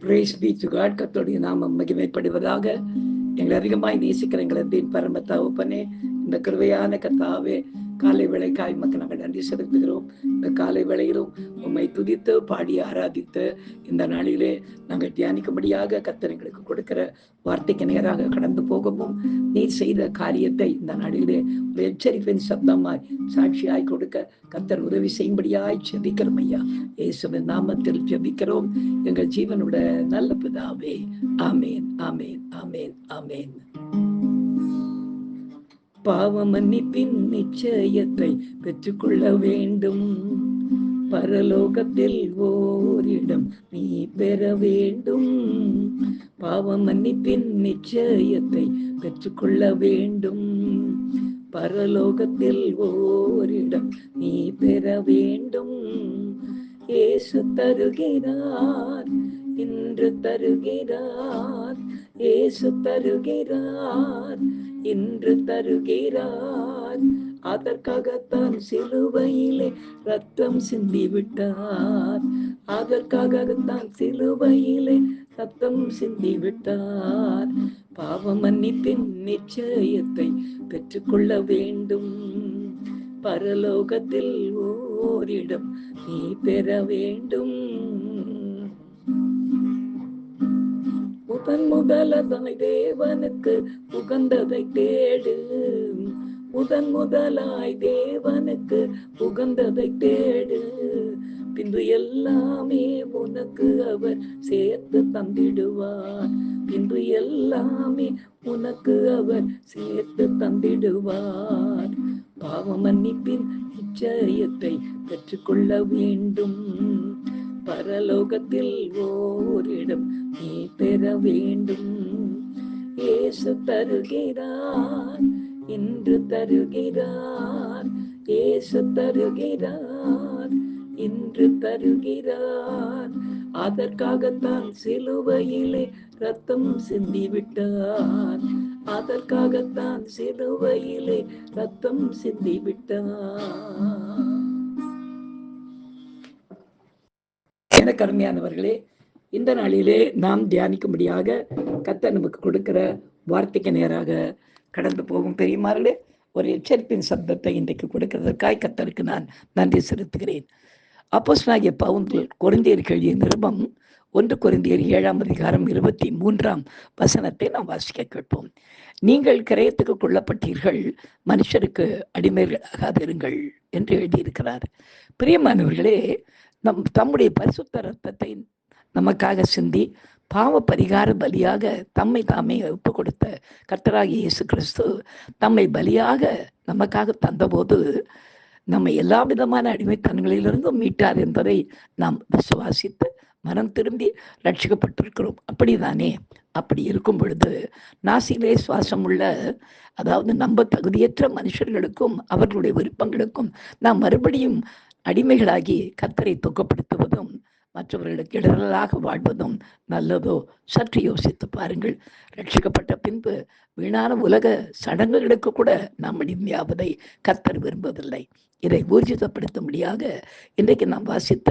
Praise be to God. கர்த்தருடைய நாமம் மகிமைப்படுவதாக. எங்களை அதிகமாய் நேசிக்கிற எங்களை பரம தகப்பனே, இந்த கிருபையான கர்த்தாவே, காலை வேளைக்காய் மக்கள் நாங்கள் நன்றி செலுத்துகிறோம். இந்த காலை வேளையிலும் உம்மை துதித்து பாடி ஆராதித்து இந்த நாளிலே நாங்கள் தியானிக்கும்படியாக கர்த்தர் எங்களுக்கு கொடுக்கிற வார்த்தைக்கு நேராக கடந்து போகவும், நீர் செய்த காரியத்தை இந்த நாளிலே ஒரு எச்சரிப்பின் சப்தமாய் சாட்சியாய் கொடுக்க கர்த்தர் உதவி செய்யும்படியாய் ஜெபிக்கிறோம் ஐயா. இயேசுவின் நாமத்தில் ஜெபிக்கிறோம் எங்கள் ஜீவனோட நல்ல பிதாவே. ஆமேன், ஆமேன், ஆமேன், ஆமேன். பாவ மன்னிப்பின் நிச்சயத்தை பெற்றுக்கொள்ள வேண்டும். பரலோகத்தில் ஓரிடம் நீ பெற வேண்டும். பாவ மன்னிப்பின் நிச்சயத்தை பெற்றுக்கொள்ள வேண்டும். பரலோகத்தில் ஓரிடம் நீ பெற வேண்டும். இயேசு தருகிறார், இன்று தருகிறார். இயேசு தருகிறார், இன்று தருகிறார். அதற்காகத்தான் சிலுவையிலே ரத்தம் சிந்தி விட்டார். அதற்காகத்தான் சிலுவையிலே ரத்தம் சிந்தி விட்டார். பாவ மன்னிப்பின் நிச்சயத்தை பெற்றுக்கொள்ள வேண்டும். பரலோகத்தில் ஓரிடம் நீ பெற வேண்டும். முதலாய் தேவனுக்கு உகந்ததை தேடு. முதலாய் தேவனுக்கு உகந்ததை தேடு. பின்பு எல்லாமே உனக்கு அவர் சேர்த்து தந்திடுவார். பின்பு எல்லாமே உனக்கு அவர் சேர்த்து தந்திடுவார். பாவ மன்னிப்பின் நிச்சயத்தை பெற்றுக்கொள்ள வேண்டும். பரலோகத்தில் ஓரிடம் நீ பெற வேண்டும். இயேசு தருகிறார், இன்று தருகிறார். இயேசு தருகிறார், இன்று தருகிறார். அதற்காகத்தான் சிலுவையிலே ரத்தம் சிந்தி விட்டார். அதற்காகத்தான் சிலுவையிலே ரத்தம் சிந்தி விட்டார். எனக்கு அருமையானவர்களே, இந்த நாளிலே நாம் தியானிக்கும்படியாக கர்த்தர் நமக்கு கொடுக்கிற வார்த்தைக்கு நேராக கடந்து போகும் பெரியமார்களே, ஒரு எச்சரிப்பின் சப்தத்தை இன்றைக்கு கொடுக்கிறதற்காய் கர்த்தருக்கு நான் நன்றி செலுத்துகிறேன். அப்போஸ்தலனாகிய பவுல் கொரிந்தியருக்கு எழுதிய நிருபம் 1 கொரிந்தியர் 7ஆம் அதிகாரம் 23ஆம் வசனத்தை நாம் வாசிக்க கேட்போம். நீங்கள் கிரயத்துக்கு கொள்ளப்பட்டீர்கள், மனுஷருக்கு அடிமைகளாகாதிருங்கள் என்று எழுதியிருக்கிறார். பிரியமானவர்களே, தம்முடைய பரிசுத்த ரத்தத்தை நமக்காக சிந்தி பாவ பரிகார பலியாக தம்மை தாமே ஒப்பு கொடுத்த கர்த்தராகிய இயேசு கிறிஸ்து தம்மை பலியாக நமக்காக தந்தபோது நம்மை எல்லா விதமான அடிமைத்தனங்களிலிருந்தும் மீட்டார் என்பதை நாம் விசுவாசித்து மனம் திரும்பி ரட்சிக்கப்பட்டிருக்கிறோம். அப்படிதானே? அப்படி இருக்கும் பொழுது நாசியிலே சுவாசம் உள்ள, அதாவது நம்ப தகுதியற்ற மனுஷர்களுக்கும் அவர்களுடைய விருப்பங்களுக்கும் நாம் மறுபடியும் அடிமைகளாகி கர்த்தரை துக்கப்படுத்துவதும் மற்றவர்களுக்கு இடரலாக வாழ்வதும் நல்லதோ? சற்று யோசித்து பாருங்கள். ரட்சிக்கப்பட்ட பின்பு வீணான உலக சடங்குகளுக்கு கூட நாம் அடிமையாவதை கர்த்தர் விரும்பவில்லை. இதை ஊர்ஜிதப்படுத்தும்படியாக இன்றைக்கு நாம் வாசித்த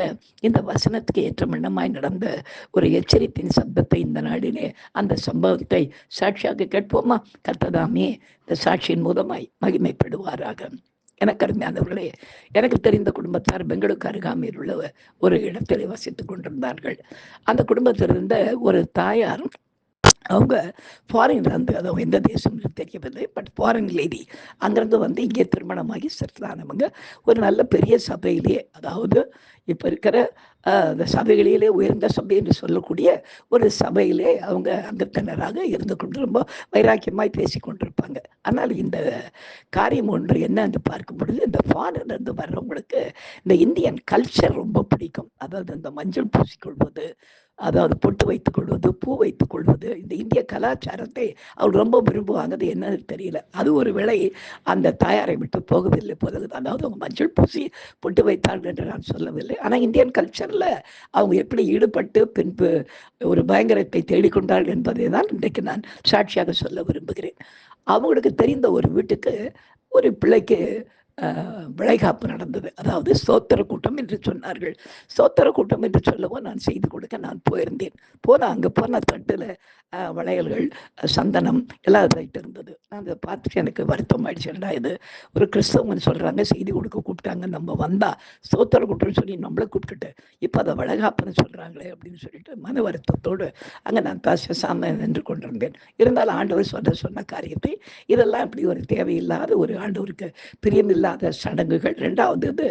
இந்த வசனத்துக்கு ஏற்ற வண்ணமாய் நடந்த ஒரு எச்சரிப்பின் சப்தத்தை இந்த நாளிலே அந்த சம்பவத்தை சாட்சியாக கேட்போமா? கர்த்ததாமே இந்த சாட்சியின் மூலமாய் மகிமைப்படுவாராக. எனக்கு அருமையானவர்களே, எனக்கு தெரிந்த குடும்பத்தார் பெங்களூருக்கு அருகாமையில் உள்ள ஒரு இடத்திலே வசித்துக் கொண்டிருந்தார்கள். அந்த குடும்பத்தில் இருந்த ஒரு தாயார், அவங்க ஃபாரின்ல இருந்து, அதாவது எந்த தேசம் தெரியவில்லை, பட் ஃபாரின் லேடி, அங்கிருந்து வந்து இங்கே திருமணமாகி செட்டிலானவங்க. ஒரு நல்ல பெரிய சபையிலே, அதாவது இப்போ இருக்கிற அந்த சபைகளிலே உயர்ந்த சபை என்று சொல்லக்கூடிய ஒரு சபையிலே அவங்க அங்கத்தினராக இருந்து கொண்டு ரொம்ப வைராக்கியமாய் பேசி கொண்டிருப்பாங்க. ஆனால் இந்த காரியம் ஒன்று என்ன என்று பார்க்கும் பொழுது, இந்த ஃபாரின்லேருந்து வர்றவங்களுக்கு இந்த இந்தியன் கல்ச்சர் ரொம்ப பிடிக்கும். அதாவது இந்த மஞ்சள் பூசிக்கொள்வது, அதாவது பொட்டு வைத்துக் கொள்வது, பூ வைத்துக் கொள்வது, இந்த இந்திய கலாச்சாரத்தை அவர் ரொம்ப விரும்புவாங்க. அது என்னன்னு தெரியல. அது ஒரு வேளை அந்த தாயாரை விட்டு போகவில்லை போது. அதாவது அவங்க மஞ்சள் பூசி பொட்டு வைத்தார்கள் என்று நான் சொல்லவில்லை. ஆனால் இந்தியன் கல்ச்சரில் அவங்க எப்படி ஈடுபட்டு பின்பு ஒரு பயங்கரத்தை தேடிக்கொண்டார்கள் என்பதை தான் இன்றைக்கு நான் சாட்சியாக சொல்ல விரும்புகிறேன். அவங்களுக்கு தெரிந்த ஒரு வீட்டுக்கு ஒரு பிள்ளைக்கு விளைகாப்பு நடந்தது. அதாவது ஸ்தோத்திர கூட்டம் என்று சொன்னார்கள். ஸ்தோத்திர கூட்டம் என்று சொல்லவும் நான் செய்து கொடுக்க நான் போயிருந்தேன். அங்கே போன தட்டில் வளையல்கள், சந்தனம் எல்லாம் இதாயிட்டு இருந்தது. நான் அதை பார்த்துட்டு எனக்கு வருத்தம் ஆயிடுச்சுடா, இது ஒரு கிறிஸ்தவங்கன்னு சொல்கிறாங்க, செய்தி கொடுக்க கூப்பிட்டாங்க, நம்ம வந்தால் ஸ்தோத்திர கூட்டம்னு சொல்லி நம்மளை கூப்பிட்டுட்டு இப்போ அதை வளைகாப்புன்னு சொல்கிறாங்களே அப்படின்னு சொல்லிட்டு மன வருத்தத்தோடு அங்கே நான் பேசாமல் நின்று கொண்டிருந்தேன். இருந்தாலும் ஆண்டவர் சொன்ன காரியத்தை, இதெல்லாம் இப்படி ஒரு தேவையில்லாத ஒரு ஆண்டவருக்கு பிரியமில்லாத சடங்குகள், ரெண்டாவது இது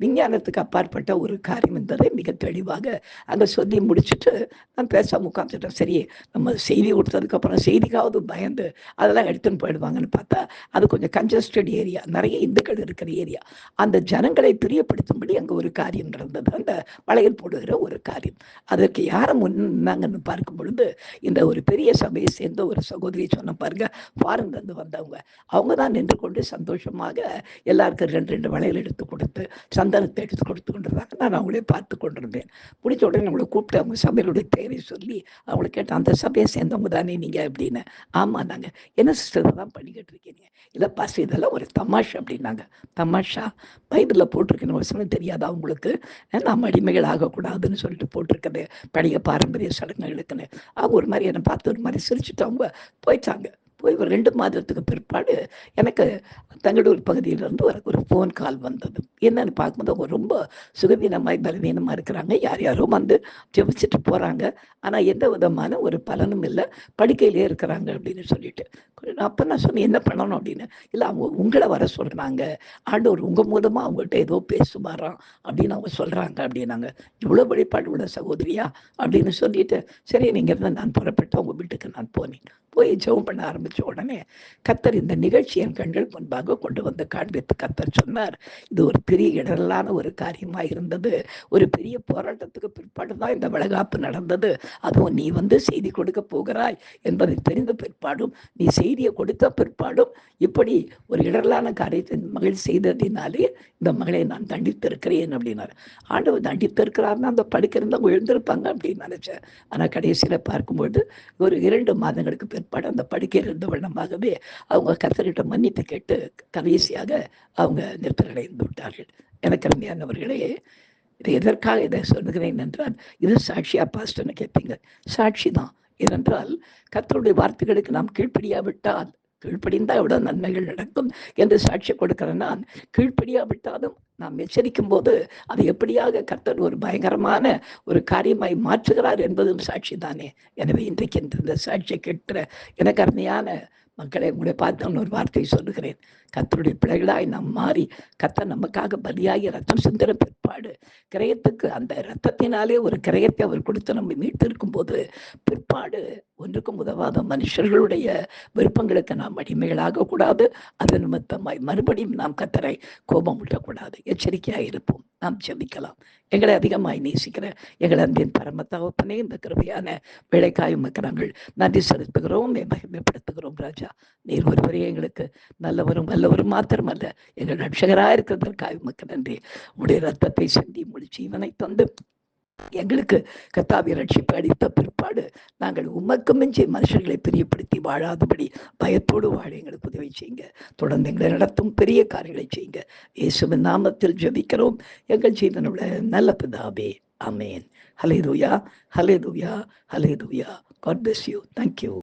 விஞ்ஞானத்துக்கு அப்பாற்பட்ட ஒரு காரியம் என்பதை மிக தெளிவாக அங்கே சொல்லி முடிச்சுட்டு நான் பேசாமல் உட்காந்துட்டேன். சரி, நம்ம செய்தி கொடுத்ததுக்கப்புறம் செய்திக்காவது பயந்து அதெல்லாம் எடுத்துன்னு போயிடுவாங்கன்னு பார்த்தா அது கொஞ்சம் கன்ஜஸ்டட் ஏரியா, நிறைய இந்துக்கள் இருக்கிற ஏரியா. அந்த ஜனங்களை பிரியப்படுத்தும்படி அங்கே ஒரு காரியம் நடந்தது, அந்த வளையல் போடுகிற ஒரு காரியம். அதற்கு யாரை முன்னாங்கன்னு பார்க்கும் பொழுது இந்த ஒரு பெரிய சபையை சேர்ந்த ஒரு சகோதரியை சொன்ன பாருங்க, ஃபாரின்லேருந்து வந்தவங்க, அவங்க தான் நின்று கொண்டு சந்தோஷமாக எல்லாருக்கும் 2 வளையல் எடுத்து கொடுத்து சந்தனத்தை எடுத்து கொடுத்து கொண்டிருந்தாங்க. நான் அவங்களே பார்த்து கொண்டிருந்தேன். முடிச்ச உடனே நம்மளை கூப்பிட்டு அவங்க சபையினுடைய தேவை சொல்லி அவங்களை கேட்டேன், அந்த சபையை சேர்ந்தவங்க தானே நீங்கள் அப்படின்னு. ஆமாம், நாங்கள் என்ன சிஸ்டர் தான் பண்ணிக்கிட்டு இருக்கீங்க? இல்லை பாஸ், இதெல்லாம் ஒரு தமாஷா அப்படின்னாங்க. தமாஷா? பைபிளில் போட்டிருக்கேன்னு ஒரு சமயம் தெரியாதா அவங்களுக்கு? நாம் அடிமைகள் ஆகக்கூடாதுன்னு சொல்லிட்டு போட்டிருக்கிறது பழைய பாரம்பரிய சடங்குகளுக்குன்னு. அவங்க ஒரு மாதிரி என்னை பார்த்து ஒரு மாதிரி சிரிச்சுட்டு அவங்க போயிட்டாங்க. போய் ஒரு 2 மாதத்துக்கு பிற்பாடு எனக்கு தங்களூர் பகுதியிலிருந்து ஒரு ஃபோன் கால் வந்தது. என்னன்னு பார்க்கும்போது அவங்க ரொம்ப சுகவீனமாய் பலவீனமாக இருக்கிறாங்க. யாரோ வந்து ஜெபிச்சுட்டு போகிறாங்க, ஆனால் எந்த விதமான ஒரு பலனும் இல்லை, படுக்கையிலே இருக்கிறாங்க அப்படின்னு சொல்லிட்டு. அப்போ நான் சொன்னேன், என்ன பண்ணணும் அப்படின்னு. இல்லை, அவங்க உங்களை வர சொல்கிறாங்க, ஆண்டவர் உங்கள் மூலமாக அவங்கள்ட்ட ஏதோ பேசுவாராம் அப்படின்னு அவங்க சொல்கிறாங்க அப்படின்னாங்க. இவ்வளோ வெளிப்பாடு உள்ள சகோதரியா அப்படின்னு சொல்லிட்டு, சரி நீங்கள் இருந்தால் நான் புறப்பட்டு அவங்க வீட்டுக்கு நான் போனேன். போய் ஜெபம் பண்ண ஆரம்பித்த உடனே கர்த்தர் இந்த நிகழ்ச்சி என் கண்கள் முன்பாக கொண்டு வந்து காண்பித்து கர்த்தர் சொன்னார், இது ஒரு பெரிய இடரலான ஒரு காரியமாக இருந்தது, ஒரு பெரிய போராட்டத்துக்கு பிற்பாடு தான் இந்த வளைகாப்பு நடந்தது. அதுவும் நீ வந்து செய்தி கொடுக்க போகிறாய் என்பதை தெரிந்த பிற்பாடும், நீ செய்தியை கொடுத்த பிற்பாடும் இப்படி ஒரு இடரலான காரியத்தை மகள் செய்ததினாலே இந்த மகளை நான் தண்டித்திருக்கிறேன் அப்படின்னாரு. ஆண்டவர் தண்டித்திருக்கிறாருன்னா அந்த படுக்கிருந்தவங்க எழுந்திருப்பாங்க அப்படின்னு நினைச்சேன். ஆனால் கடைசியில் பார்க்கும்பொழுது ஒரு 2 மாதங்களுக்கு பிற்பாடு அந்த படுக்கையில் இருந்த வண்ணமாகவே அவங்க கர்த்தர்கிட்ட மன்னிப்பு கேட்டு கடைசியாக அவங்க நிறுத்தடைந்து விட்டார்கள். எனக்கு அருமையானவர்களே, இதை எதற்காக இதை சொல்லுகிறேன் என்றால், இது சாட்சியா பாஸ்டர்னு கேட்பீங்க. சாட்சி தான். ஏனென்றால் கர்த்தருடைய வார்த்தைகளுக்கு நாம் கீழ்ப்படியாவிட்டால், கீழ்ப்படிந்தால் எவ்வளோ நன்மைகள் நடக்கும் என்று சாட்சி கொடுக்கிறேன் நான். கீழ்ப்படியாவிட்டாலும் நாம் எச்சரிக்கும் போது அதை எப்படியாக கர்த்தர் ஒரு பயங்கரமான ஒரு காரியமாய் மாற்றுகிறார் என்பதும் சாட்சி தானே. எனவே இன்றைக்கு இந்த சாட்சியை கேட்கிற எனக்கு அருமையான மக்களை உங்களை பார்த்து ஒரு வார்த்தையை சொல்லுகிறேன். கர்த்தருடைய பிள்ளைகளாய் நாம் மாறி கர்த்தர் நமக்காக பலியாகி ரத்தம் சிந்தின பிற்பாடு கிரயத்துக்கு அந்த ரத்தத்தினாலே ஒரு கிரயத்தை அவர் கொடுத்து நம்ம மீட்டிருக்கும் போது பிற்பாடு ஒன்றுக்கும் உதவாத மனுஷர்களுடைய விருப்பங்களுக்கு நாம் அடிமைகளாக கூடாது. அது நிமித்தமாய் மறுபடியும் நாம் கர்த்தரை கோபம் விட்டக்கூடாது. எச்சரிக்கையாக இருப்போம். நாம் ஜெபிக்கலாம். எங்களை அதிகமாய் நேசிக்கிற எங்கள் அன்பின் பரம தகப்பனே, இந்த கிருபையான வேலைக்காயும் நாங்கள் நன்றி செலுத்துகிறோம், மகிமைப்படுத்துகிறோம். ராஜா, நீர் ஒருவரே எங்களுக்கு நல்லவரும் வல்லவரும் மாத்திரமல்ல, எங்கள் ரட்சகராக இருக்கிறதற்காக உமக்கு நன்றி. உடைய ரத்தத்தை சிந்தி உடைய ஜீவனை தந்து எங்களுக்கு கர்த்தாவை ரட்சிப்பு அளித்த பிற்பாடு நாங்கள் உமக்கு மிஞ்சி மனுஷர்களை பிரியப்படுத்தி வாழாதபடி பயத்தோடு வாழ எங்களுக்கு உதவி செய்யுங்க. தொடர்ந்து எங்களை நடத்தும் பெரிய காரியங்களை செய்யுங்க. இயேசுவின் நாமத்தில் ஜெபிக்கிறோம் எங்கள் ஜீவனுள்ள நல்ல பிதாவே. ஆமென். ஹல்லேலூயா, ஹல்லேலூயா, ஹல்லேலூயா. God bless you. Thank you.